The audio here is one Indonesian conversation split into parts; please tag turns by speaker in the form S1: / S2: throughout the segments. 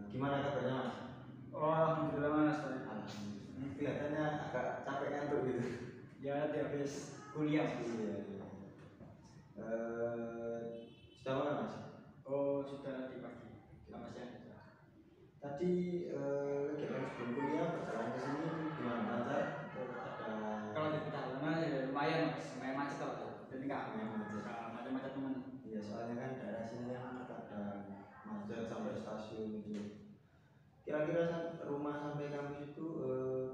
S1: Gimana kabarnya Mas?
S2: Oh, alhamdulillah Mas.
S1: Kelihatannya agak capek ngantuk gitu.
S2: Ya, habis kuliah.
S1: Iya. Sudah mana Mas?
S2: Oh, sudah di pagi. Selamat siang.
S1: Tadi kegiatan sebelum kuliah perjalanan ke sini gimana? Lancar? Ada
S2: Kalau di perjalanan ya lumayan Mas, lumayan macet lah. Jadi nggak macet-macet teman.
S1: Iya, soalnya kan daerah sini kan kadang macet sampai stasiun gitu. Kira-kira rumah sampai kampus itu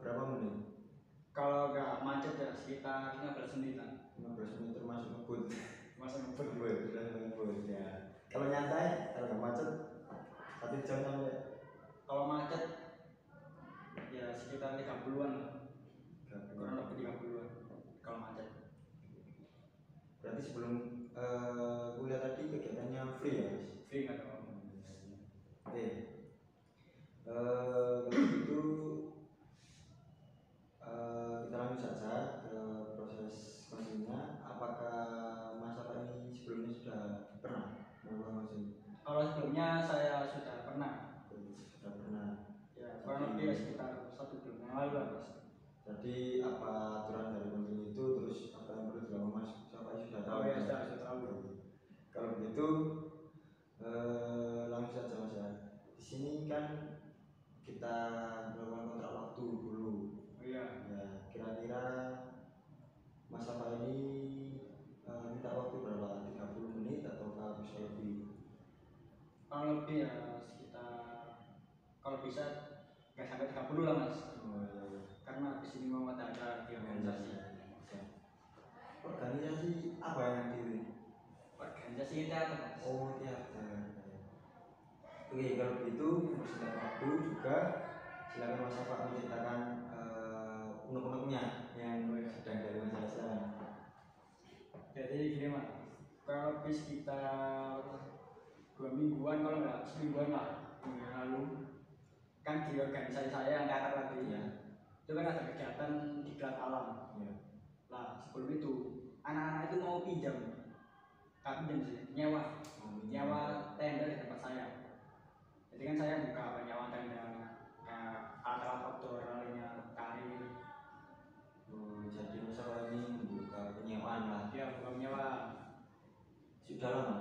S1: berapa menit?
S2: Kalau nggak macet ya sekitar 15 menitan.
S1: 15 menit termasuk ngebut.
S2: Masa ngebut
S1: Ngebut ya. Kalau nyantai, kalau nggak macet 1 jam sampai.
S2: Kalau macet ya sekitar 30-an lah. Kurang lebih 30-an kalau macet.
S1: Berarti sebelum kuliah tadi kegiatannya free ya Mas?
S2: Free nggak tahu.
S1: Oke. Kalau gitu kita lanjut saja ke proses konsulnya. Apakah Mas Apa ini sebelumnya sudah pernah melakukan konsul?
S2: Kalau sebelumnya saya sudah pernah.
S1: Sudah pernah.
S2: Ya, kurang lebih ya sekitar 1 bulan yang lalu lah Mas.
S1: Jadi apa aturan dari konsul itu, terus apa yang perlu dilakukan Mas Apa sudah tahu?
S2: Oh ya, sudah tahu.
S1: Kalau begitu langsung saja Mas ya. Di sini kan kita melakukan kontrak waktu dulu.
S2: Oh iya.
S1: Ya, kira-kira Mas Apa ini minta waktu berapa? 30 menit atau bisa lebih?
S2: Kalau lebih ya sekitar, kalau bisa nggak sampai 30 lah Mas. Karena habis ini mau ada di organisasi.
S1: Organisasi apa yang nanti?
S2: Organisasi teater Mas.
S1: Oh, teater. Oke, kalau begitu mempersingkat waktu juga silakan Mas Apa menceritakan unek-uneknya yang sedang dari masalah.
S2: Jadi gini Mas, kalau lebih sekitar 2 mingguan, kalau nggak semingguan lah minggu yang lalu, kan di organisasi saya yang teater tadi ya, itu kan ada kegiatan di Kelas Alam ya. Nah sebelum itu anak-anak itu mau pinjam sih, nyewa tenda di tempat saya. Jadi kan saya buka nyewa tenda kayak alat-alat outdoor lainnya, karir.
S1: Jadi masalah ini membuka penyewaan lah.
S2: Ya, buka penyewaan.
S1: Sudah lama?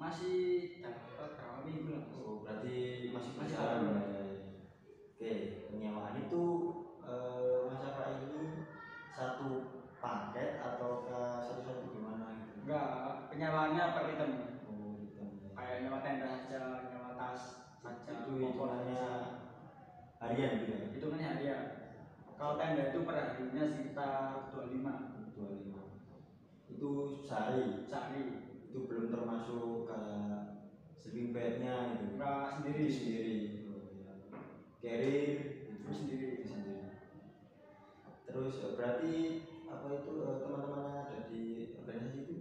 S2: Masih dapat berapa minggu lah.
S1: Oh, berarti masih
S2: jalan.
S1: Oke, penyewaan itu Mas Apa ini satu paket atau satu-satu gimana gitu?
S2: Enggak, penyewaannya per item.
S1: Oh, item.
S2: Kayak nyewa tenda saja, nyewa tas saja.
S1: Itu hitungannya harian gitu ya?
S2: Hitungannya harian. Kalau tenda itu per harinya sekitar 25.
S1: Itu sehari?
S2: Sehari.
S1: Itu belum termasuk kayak sleeping bednya gitu?
S2: Enggak, sendiri.
S1: Oh, ya. Carrier
S2: itu sendiri.
S1: Terus berarti apa itu teman-teman yang ada di organisasi itu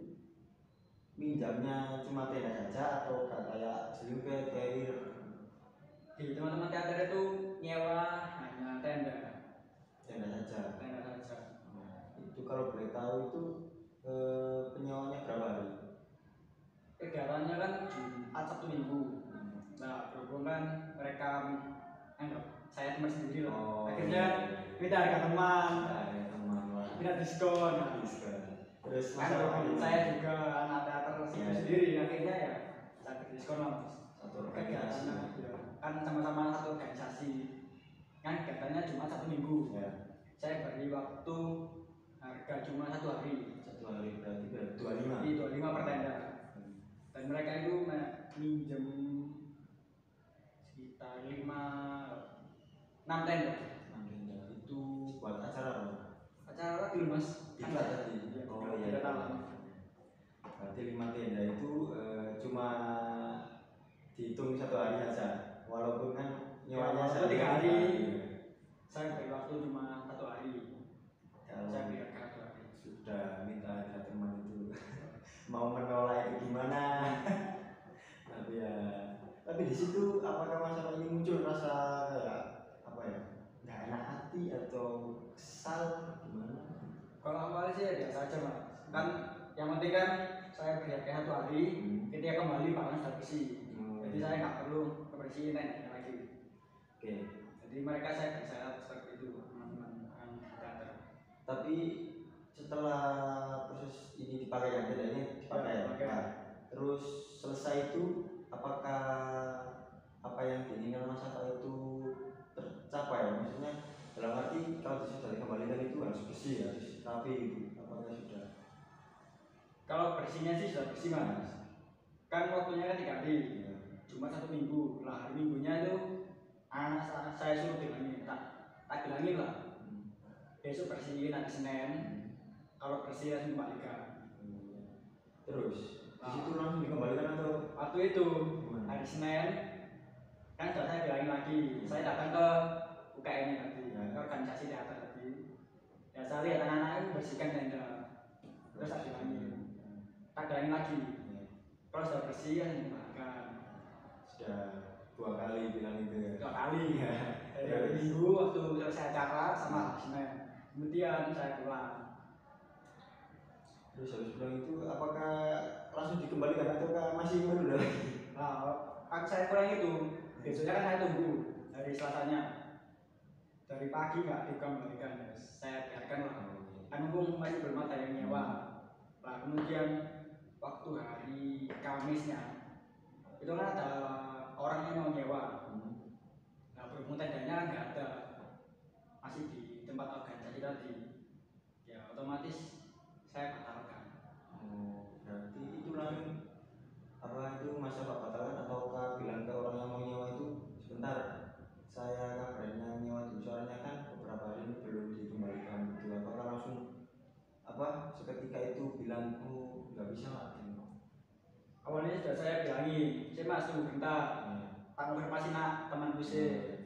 S1: minjamnya cuma tenda saja atau kayak sleeping bed, carrier?
S2: Di teman-teman teater itu nyewa hanya tenda saja.
S1: Itu kalau boleh tahu itu penyewanya berapa hari?
S2: Kegiatannya kan Jumat Sabtu Minggu. Nah, berhubung kan mereka anggap saya teman sendiri loh. Akhirnya minta harga teman. Minta diskon.
S1: Terus
S2: kan saya juga anak teater sendiri, akhirnya ya saya berdiskon lah Mas.
S1: Satu organisasi.
S2: Kan sama-sama satu organisasi. Kan kegiatannya Jumat Sabtu Minggu.
S1: Ya.
S2: Saya beri waktu harga cuma 1 hari.
S1: 1 hari berarti 25.
S2: Di 25 per tenda. Dan mereka itu minjem sekitar 6 tenda.
S1: Itu buat acara apa?
S2: Acara dulu Mas.
S1: Itu tadi. Oh iya. Berarti 5 tenda itu cuma dihitung 1 hari saja. Walaupun kan nyewanya
S2: 3 hari. Saya beri waktu cuma 1 hari. Saya beri harga 1 hari.
S1: Sudah minta harga teman itu mau menolak itu gimana? Tapi di situ apakah Mas Apa ini muncul rasa kayak apa ya? Nggak enak hati atau kesal gimana?
S2: Kalau awalnya sih ya biasa aja Mas. Kan yang penting kan saya beri harga 1 hari, ketika kembali Pak Mas sudah bersih. Jadi Jadi saya nggak perlu kebersihin lagi.
S1: Oke.
S2: Jadi mereka saya seperti itu teman-teman yang teater.
S1: Tapi setelah proses ini dipakai kan, tendanya dipakai. Nah, terus selesai itu apakah apa yang diinginkan Mas Safa itu tercapai? Maksudnya dalam arti kalau sudah dikembalikan itu harus bersih, harus rapi gitu. Apakah sudah?
S2: Kalau bersihnya sih sudah bersih Mas. Kan waktunya kan 3 hari, cuma 1 minggu. Lah hari minggunya itu anak saya suruh bilangin, tak bilangin lah. Besok bersihin hari Senin. Kalau bersih langsung kembalikan.
S1: Terus di situ langsung dikembalikan atau
S2: waktu itu hari Senin kan sudah saya bilangin lagi. Saya datang ke UKM tadi, ke organisasi teater tadi. Ya saya lihat anak-anak itu bersihkan tenda. Terus saya bilangin, tak bilangin lagi. Kalau sudah bersih kan dikembalikan.
S1: Sudah 2 kali bilang itu ya.
S2: 2 kali. Hari Minggu waktu selesai acara sama hari Senin. Kemudian saya pulang.
S1: Terus habis pulang itu apakah langsung dikembalikan atau masih menunda lagi?
S2: Nah, saya pulang itu besoknya kan saya tunggu dari Selasanya. Dari pagi nggak dikembalikan, saya biarkan lah. Kan mumpung masih belum ada yang nyewa. Nah, kemudian waktu hari Kamisnya itu kan ada orang yang mau nyewa. Nah, berhubung tendanya kan nggak ada, masih di tempat organisasi tadi. Ya otomatis saya batalkan.
S1: Berarti itu langsung apa itu Mas Safa batalkan ataukah bilang ke orang yang mau nyewa itu sebentar saya kabarin yang nyewa dulu soalnya kan beberapa hari ini belum dikembalikan gitu. Apakah langsung apa seketika itu bilang oh nggak bisa lah?
S2: Awalnya sudah saya bilangin, saya mas tunggu bentar, tak konfirmasi nak temanku sih.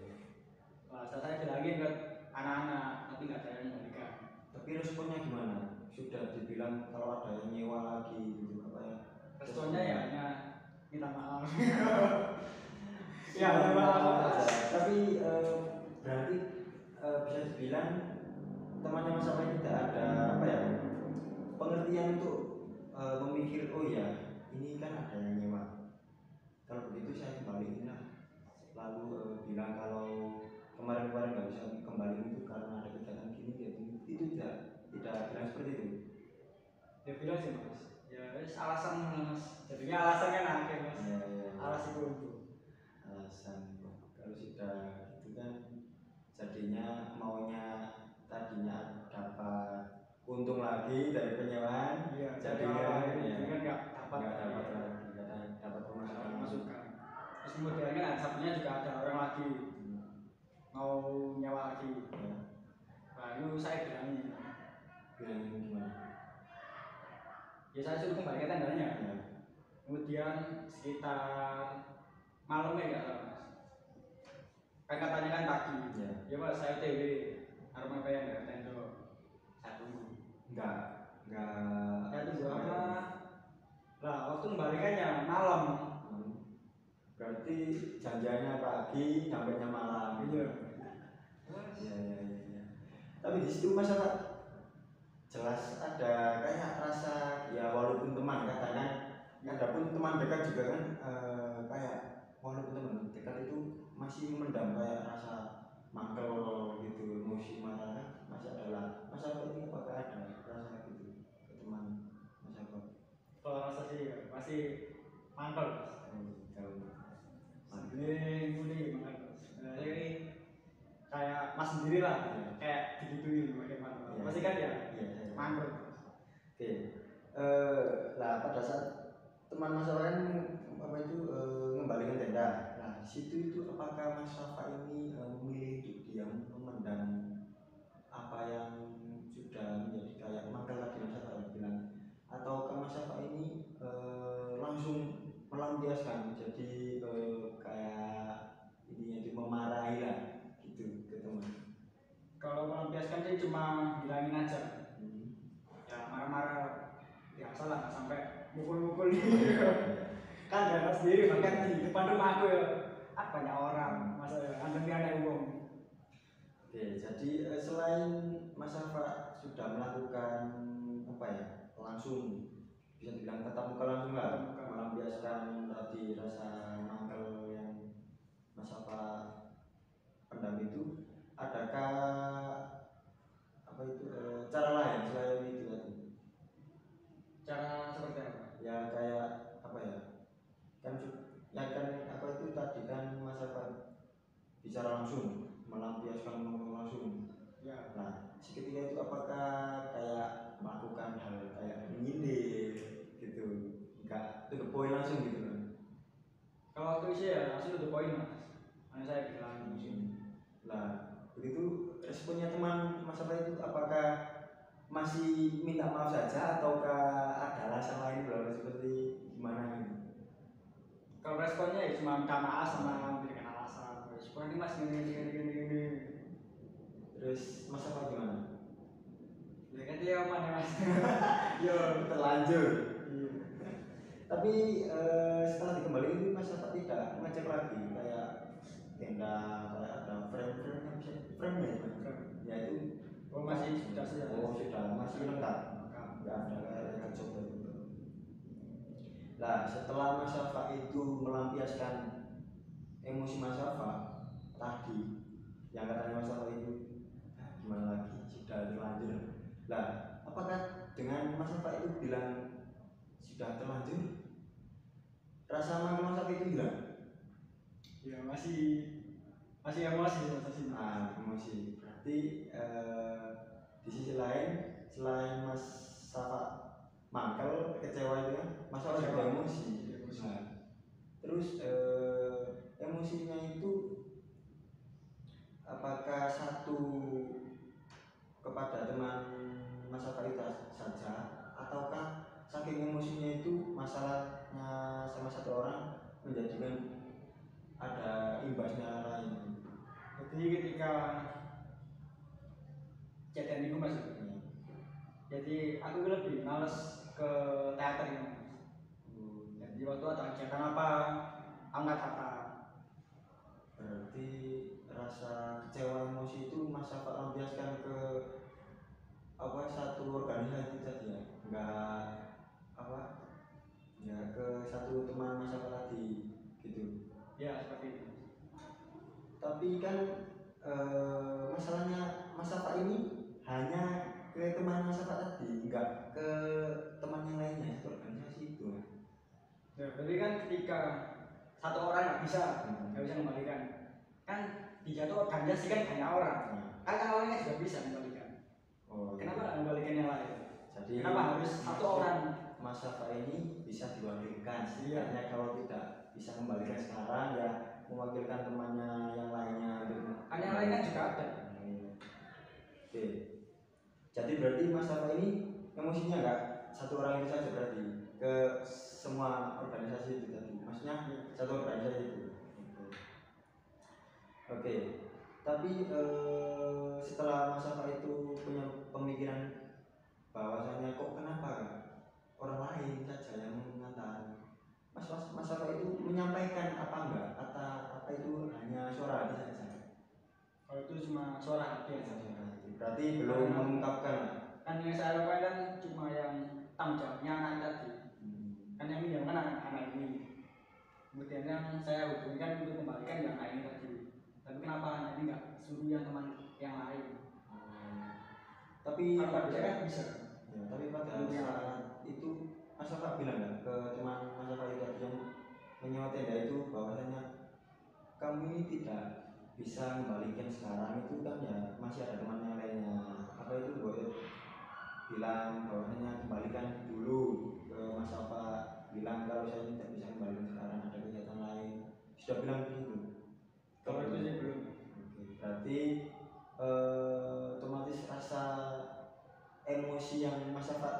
S2: Nah, saya bilangin ke anak-anak, tapi nggak ada yang kembalikan.
S1: Tapi responnya gimana? Sudah dibilang kalau ada yang nyewa lagi gitu apa ya?
S2: Responnya ya hanya minta maaf.
S1: Ya minta maaf aja. Tapi berarti bisa dibilang temannya Mas Safa tidak ada apa ya pengertian untuk memikir oh ya ini kan ada yang nyewa. Kalau begitu saya kembaliin lah. Lalu bilang kalau kemarin-kemarin nggak bisa kembali itu karena ada kegiatan gini gitu. Itu tidak bilang seperti itu.
S2: Dia bilang sih mas, ya alasan mas, jadinya alasan kan akhir mas.
S1: Ya.
S2: Alasan itu.
S1: Alasan kalau sudah itu kan jadinya maunya tadinya dapat untung lagi dari penyewaan, jadinya
S2: kan nggak dapat
S1: pemasukan.
S2: Terus kemudian kan Sabtunya juga ada orang lagi mau nyewa lagi. Nah itu saya bilangin
S1: gimana?
S2: Ya saya suruh kembali ke tendanya. Kemudian sekitar malamnya nggak salah mas. Kan katanya kan pagi. Ya mas saya TW harus apa yang nggak tendo. Saya tunggu.
S1: Enggak.
S2: Saya tunggu apa? Lah waktu kembalikannya malam.
S1: Berarti janjiannya pagi, sampainya malam.
S2: Iya.
S1: Tapi di situ masalah jelas ada kayak rasa ya walaupun teman katakan, ada pun teman dekat juga kan kayak walaupun teman dekat itu masih mendam kayak rasa mangkel gitu, emosi marah kan masih adalah masalah ini apakah ada rasa gitu ke teman masalah?
S2: Kalau rasa sih masih mangkel mas. Ini mangkel mas. Jadi kayak mas sendiri lah, kayak digituin bagaimana? Masih kan ya? Mangkel.
S1: Oke. Lah pada saat teman Mas Safa kan apa itu mengembalikan tenda. Nah di situ itu apakah Mas Safa ini memilih untuk diam memendam apa yang sudah menjadi kayak mangkel tadi Mas Safa bilang, atau Mas Safa ini langsung melampiaskan jadi kayak ininya itu memarahi lah gitu ke teman?
S2: Kalau melampiaskan sih cuma bilangin aja. Ya marah-marah biasa lah, nggak sampai mukul-mukul. Kan jalan sendiri bahkan di depan rumah aku ya. Banyak orang, masa anteng anak umum.
S1: Oke, jadi selain Mas Safa sudah melakukan apa ya langsung bisa dibilang tatap muka langsung lah, melampiaskan tadi rasa mangkel bicara langsung, melampiaskan ngomong langsung.
S2: Ya.
S1: Nah, seketika itu apakah kayak melakukan hal kayak menyindir gitu, enggak to the point langsung gitu kan?
S2: Kalau waktu itu ya langsung to the point mas. Karena saya bilang
S1: Langsung. Lah, begitu responnya teman Mas Apa itu apakah masih minta maaf saja ataukah ada alasan lain berlalu seperti gimana gitu?
S2: kalau responnya ya cuma minta maaf sama memberikan alasan. Respon ini mas gini.
S1: Terus Mas Apa gimana?
S2: Ya kan dia mana mas?
S1: Yo terlanjur.
S2: Iya.
S1: Tapi setelah dikembalikan itu Mas Apa tidak ngecek lagi kayak tenda kayak ada frame-nya bisa frame-nya ya? Ya itu
S2: Oh masih sudah saja.
S1: oh sudah masih lengkap nggak ada kayak coba itu. Nah setelah Mas Safa itu melampiaskan emosi Mas Safa tadi yang katanya Mas Safa itu gimana lagi sudah terlanjur. Lah apakah dengan Mas Safa itu bilang sudah terlanjur rasa manggil Mas Safa itu hilang?
S2: Ya masih emosi masih.
S1: Emosi berarti di sisi lain selain Mas Safa mangkel kecewa itu kan Mas Safa juga emosi. Nah, terus emosinya itu apakah satu kepada teman Mas Safa itu saja ataukah saking emosinya itu masalahnya sama satu orang menjadikan ada imbasnya lain?
S2: Jadi ketika kejadian itu mas, jadi aku lebih males ke teater ini mas. Jadi waktu ada kegiatan apa, aku nggak datang.
S1: Berarti rasa kecewa emosi itu Mas Safa lampiaskan ke apa satu organisasi tadi ya, nggak apa ya ke satu teman Mas Safa tadi gitu.
S2: Ya seperti itu.
S1: Tapi kan masalahnya Mas Safa ini hanya ke teman Mas Safa tadi, nggak ke teman yang lainnya satu organisasi itu.
S2: Ya, berarti kan ketika satu orang nggak bisa kembalikan, kan dia tuh organisasi kan banyak orang, kan yang lainnya juga bisa kembalikan.
S1: Oh,
S2: kenapa nggak kembalikan yang lain?
S1: Jadi
S2: kenapa harus satu orang?
S1: Mas Safa ini bisa diwakilkan.
S2: Iya.
S1: Artinya kalau tidak bisa kembalikan sekarang ya mewakilkan temannya yang lainnya gitu.
S2: Kan yang lain kan juga ada.
S1: Oke. Jadi berarti Mas Safa ini emosinya nggak satu orang itu saja berarti ke semua organisasi itu tadi. Maksudnya satu organisasi itu. Oke. Tapi setelah Mas Safa itu punya pemikiran bahwasanya kok kenapa orang lain saja yang mengatakan Mas Safa itu menyampaikan apa enggak apa itu hanya suara hati saja?
S2: Kalau itu cuma suara hati aja.
S1: Berarti belum mengungkapkan.
S2: Kan yang saya lakukan kan cuma yang tanggung jawabnya anak tadi. Kan yang minjam kan anak ini. Kemudian yang saya hubungi kan untuk kembalikan yang lain tadi. Tapi kenapa anak ini nggak suruh yang teman yang lain?
S1: Tapi
S2: kalau bisa kan bisa.
S1: Ya, tapi pada saat itu Mas Safa bilang nggak ke teman Mas Safa itu yang menyewa tenda itu bahwasanya kamu ini tidak bisa kembalikan sekarang itu kan ya masih ada teman yang lainnya. Apa itu boleh bilang bahwasanya kembalikan dulu ke Mas Safa, bilang kalau saya tidak bisa kembalikan sekarang ada kegiatan lain. Sudah bilang begitu?
S2: Kalau itu sih belum.
S1: Oke, berarti otomatis rasa emosi yang Mas Safa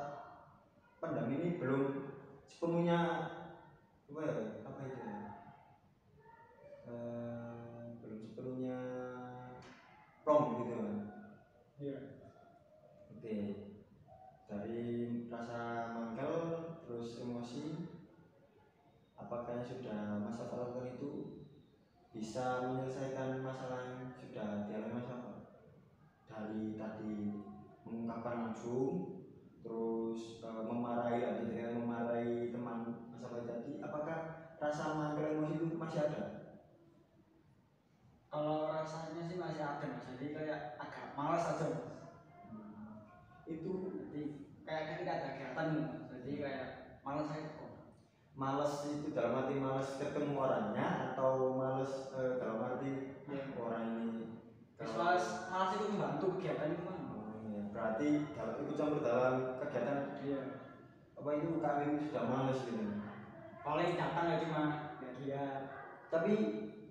S1: pendam ini belum sepenuhnya apa itu ya? Belum sepenuhnya plong gitu kan?
S2: Iya.
S1: Oke, dari rasa mangkel terus emosi, apakah yang sudah Mas Safa lakukan itu bisa menyelesaikan masalah yang sudah dialami Mas Safa? Dari tadi mengungkapkan langsung terus memarahi teman Mas Safa tadi, apakah rasa mangkel emosi itu masih ada?
S2: Kalau rasanya sih masih ada mas, jadi kayak agak malas aja mas.
S1: Itu
S2: Jadi kayak ketika ada kegiatan mas, jadi kayak malas aja kok.
S1: Males itu dalam arti males ketemu orangnya atau males dalam arti campur dalam kegiatan
S2: Iya.
S1: apa itu kami sudah males gitu.
S2: Paling datang ya cuma lihat.
S1: Tapi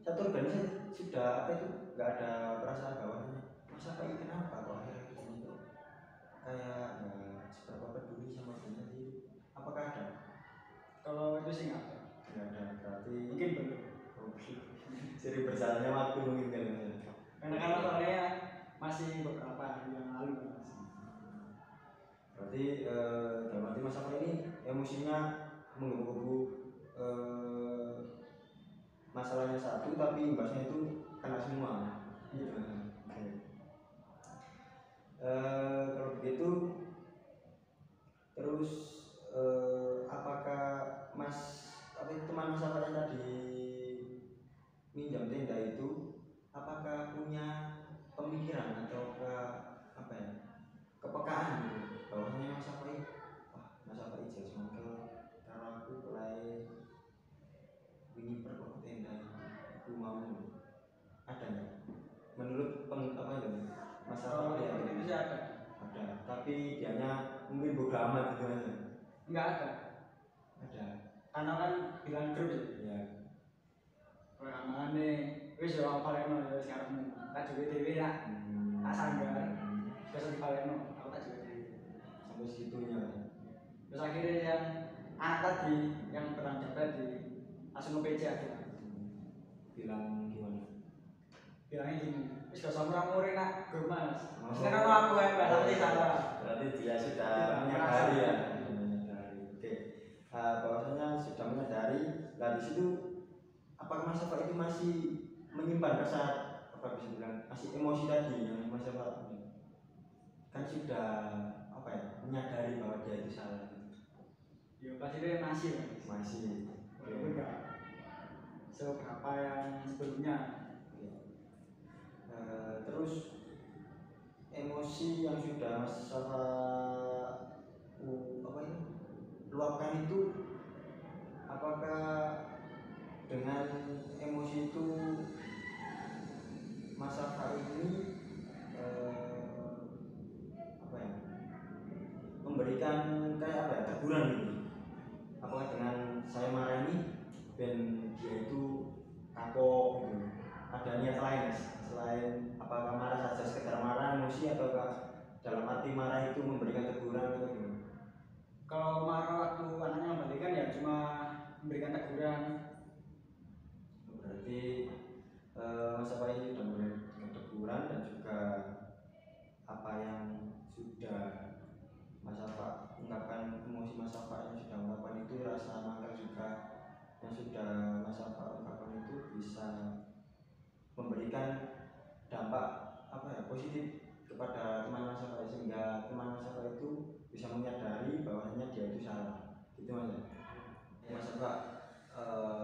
S1: satu organisasi sudah apa itu nggak ada perasaan bahwa masa Pak ini kenapa kok akhirnya begini tuh kayak nggak seberapa peduli sama organisasi itu. Apakah ada?
S2: Kalau itu sih nggak ada.
S1: Nggak ada, berarti
S2: Mungkin belum.
S1: jadi berjalannya waktu mungkin kan Mas.
S2: Karena kalau soalnya masih beberapa hari yang lalu Mas.
S1: Berarti dalam arti Mas Safa ini emosinya menggebu-gebu masalahnya satu tapi imbasnya itu kena semua.
S2: Iya.
S1: Oke. Kalau begitu terus apakah teman Mas Safa yang tadi minjam tenda itu apakah punya pemikiran atau apa ya kepekaan gitu bahwasanya Mas Safa ini Mas Safa ini jelas mangkel kalau aku mulai ini perkara tenda aku mau ada nggak menurut apa itu Mas Safa ya
S2: itu sih ada.
S1: tapi dianya mungkin bodo amat gitu aja.
S2: Enggak ada. Karena kan bilang grup
S1: Ya.
S2: Ramane wis yo paleno yo sekarang tak juga dhewe lah. Tak sanggar. Terus dipaleno, aku tak juga dhewe.
S1: Sampai segitunya.
S2: Terus akhirnya yang anak tadi yang berangkat tadi langsung nge-PC aja.
S1: Bilang gimana?
S2: Bilangnya gini, wis gak usah murah-murah nak grup Mas. Sekarang aku yang berarti salah.
S1: Berarti dia sudah menyadari ya. Oke. Bahwasanya sudah menyadari. Nah di situ apakah Mas Safa itu masih menyimpan rasa apa bisa bilang masih emosi tadi yang Mas Safa kan sudah apa ya menyadari bahwa dia itu salah.
S2: Ya pasti dia masih
S1: Walaupun
S2: enggak seberapa yang sebelumnya.
S1: Terus emosi yang sudah Mas Safa luapkan itu apakah dengan emosi itu Mas Safa ini apa ya memberikan kayak apa ya teguran gitu apakah dengan saya marah ini dan dia itu kapok gitu ada niat lain selain apakah marah saja sekedar marah emosi ataukah dalam arti marah itu memberikan teguran atau gimana?
S2: Kalau marah waktu anaknya membalikan ya cuma memberikan teguran.
S1: Berarti Mas Safa ini sudah memberikan teguran dan juga apa yang sudah Mas Safa ungkapkan emosi Mas Safa yang sudah ungkapkan itu rasa mangkal juga yang sudah Mas Safa ungkapkan itu bisa memberikan dampak apa ya positif kepada teman Mas Safa sehingga teman Mas Safa itu bisa menyadari bahwasanya dia itu salah gitu Mas ya. Mas Safa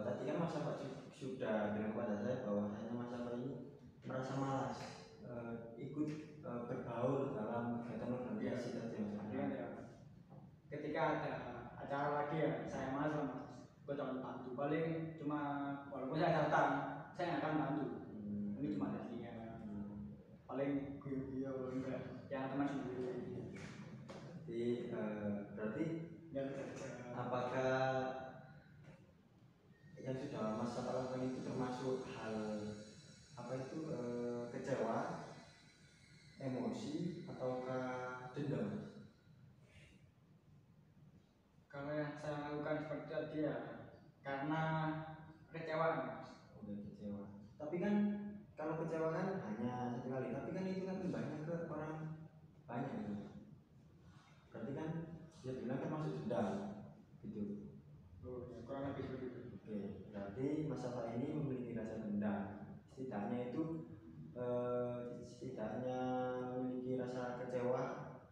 S1: tadi kan Mas Safa sudah bilang kepada saya bahwasanya Mas Safa ini merasa malas ikut berbaur dalam kegiatan organisasi tadi Mas.
S2: Ketika ada acara lagi ya saya malas Mas. Gue jangan bantu paling cuma walaupun saya datang saya nggak akan bantu. Ini cuma ada dia. Paling gue enggak yang teman sendiri.
S1: Jadi berarti apakah yang sudah Mas Safa lakukan itu termasuk hal apa itu kecewa, emosi ataukah dendam?
S2: Kalau yang saya lakukan seperti tadi ya karena kecewa Mas.
S1: Udah kecewa. Tapi kan kalau kecewa kan hanya satu kali, tapi kan itu kan imbasnya ke orang banyak gitu. Berarti kan dia bilang termasuk dendam gitu.
S2: Oh ya kurang lebih begitu.
S1: Oke, berarti Mas Safa ini memiliki rasa dendam. Setidaknya itu setidaknya memiliki rasa kecewa,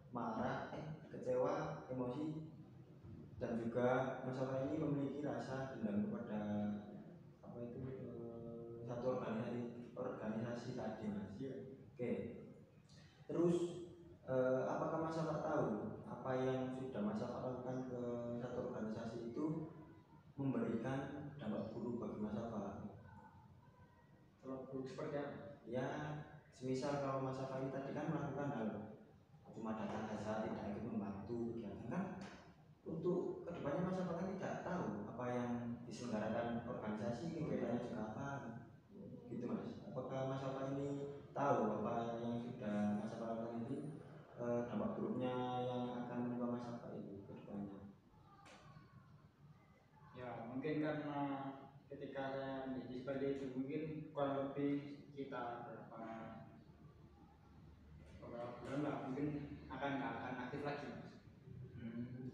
S1: marah, kecewa, emosi dan juga Mas Safa ini memiliki rasa dendam kepada apa itu satu organisasi tadi Mas. Oke. Terus apakah Mas Safa tahu apa yang sudah Mas Safa lakukan ke satu organisasi itu memberikan dampak buruk bagi Mas Safa?
S2: Kalau buruk seperti apa?
S1: Ya, semisal kalau Mas Safa ini tadi kan melakukan hal cuma datang saja tidak ikut membantu kegiatan kan untuk kedepannya masa depan tidak tahu apa yang diselenggarakan organisasi kegiatannya juga apa gitu mas. Apakah Mas Alfa ini tahu apa yang sudah Mas Alfa lakukan ini dampak buruknya yang akan menimpa Mas Alfa itu kedepannya?
S2: Ya mungkin karena ketika saya menjadi seperti itu mungkin kurang lebih kita beberapa bulan lah mungkin nggak akan aktif lagi mas.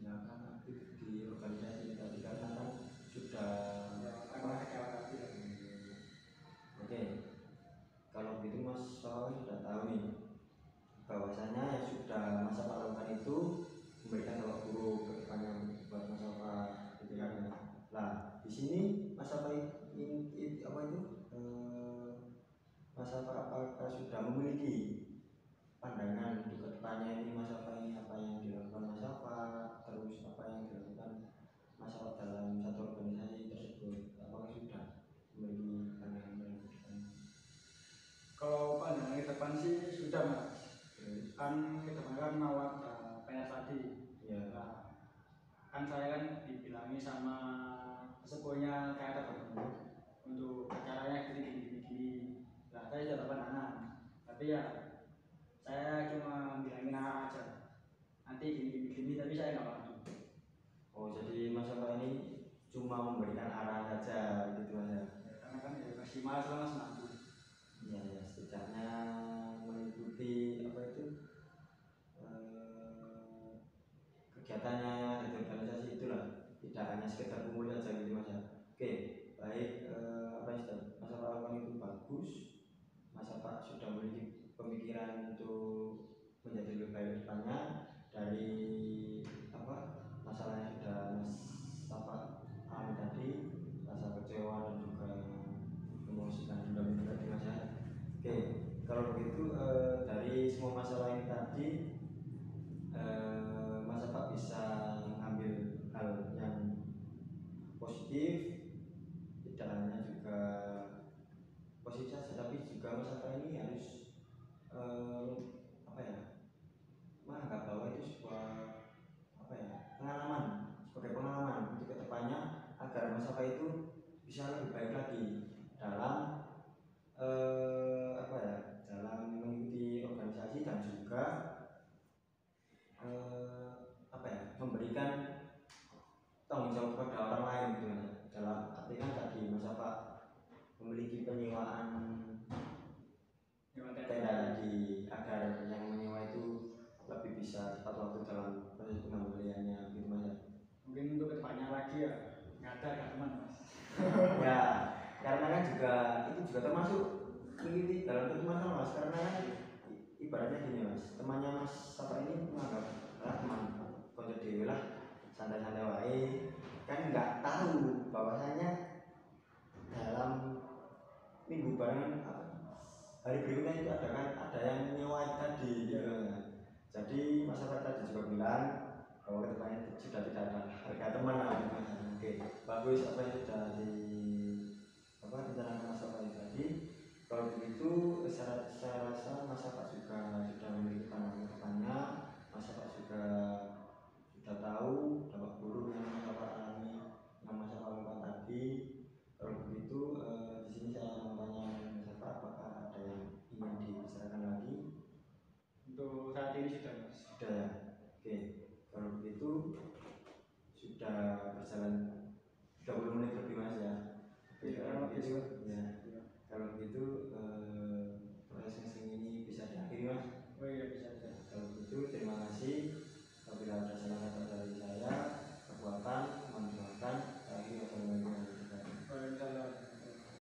S1: Ya kan aktif di organisasi tadi karena kan sudah
S2: Ya karena kecewa lagi ya.
S1: Oke, kalau begitu Mas Alfa sudah tahu nih bahwasanya yang sudah Mas Alfa lakukan itu memberikan dampak buruk ke depannya buat Mas Alfa gitu kan. Nah, di sini Mas Alfa ini apa itu Mas Alfa apakah sudah memiliki pandangan untuk kedepannya ini Mas Alfa ini apa yang dilakukan Mas Alfa, terus apa yang dilakukan Mas Alfa dalam satu organisasi tersebut, apakah sudah memiliki pandangan dalam kedepannya?
S2: Kalau pandangan ke depan sih sudah mas. Kan ke depan kan mau ada PNS tadi.
S1: Ya.
S2: Nah, kan saya kan dibilangi sama sepupunya kayak teman untuk caranya gini. Nah saya sudah pandangan, tapi ya saya cuma bilangin aja nanti gini tapi saya nggak bantu.
S1: Oh jadi Mas Alfa ini cuma memberikan arah saja gitu Mas ya?
S2: Karena kan ya masih malas lah mas bantu.
S1: Ya, ya setidaknya mengikuti apa itu kegiatannya di organisasi itulah, tidak hanya sekedar kumpul saja gitu Mas ya. Oke, baik apa yang Mas Alfa lakukan itu bagus. Mas Alfa sudah memiliki pemikiran untuk menjadi lebih baik depannya dari apa masalah yang sudah Mas Alfa alami tadi, rasa kecewa dan juga emosi dan dendam tadi Mas ya. Oke, kalau begitu dari semua masalah ini tadi Mas Alfa bisa mengambil hal yang positif, tidak hanya juga positif saja, tapi juga Mas Alfa ini harus apa ya, menganggap bahwa itu sebuah apa ya, pengalaman, sebagai pengalaman untuk kedepannya agar Mas Alfa itu bisa lebih baik lagi dalam apa ya, dalam mengikuti organisasi dan juga apa ya, memberikan tanggung jawab kepada orang lain gitu ya. Dalam arti kan tadi Mas Alfa memiliki penyewaan tenda tadi agar yang menyewa itu lebih bisa tepat waktu dalam proses pengembaliannya gitu Mas ya.
S2: Mungkin untuk kedepannya lagi ya nggak ada teman mas.
S1: Ya karena kan juga itu juga termasuk mengikuti dalam satu masalah Mas, karena kan ibaratnya gini Mas, temannya Mas Alfa ini menganggap teman konco dewe lah, santai-santai wae, kan nggak tahu bahwasanya dalam minggu barengan hari berikutnya itu ada yang menyewa tadi gitu kan. Jadi masyarakat tadi juga bilang bahwa kedepannya sudah tidak ada harga teman lah gitu. Oke, bagus apa yang sudah di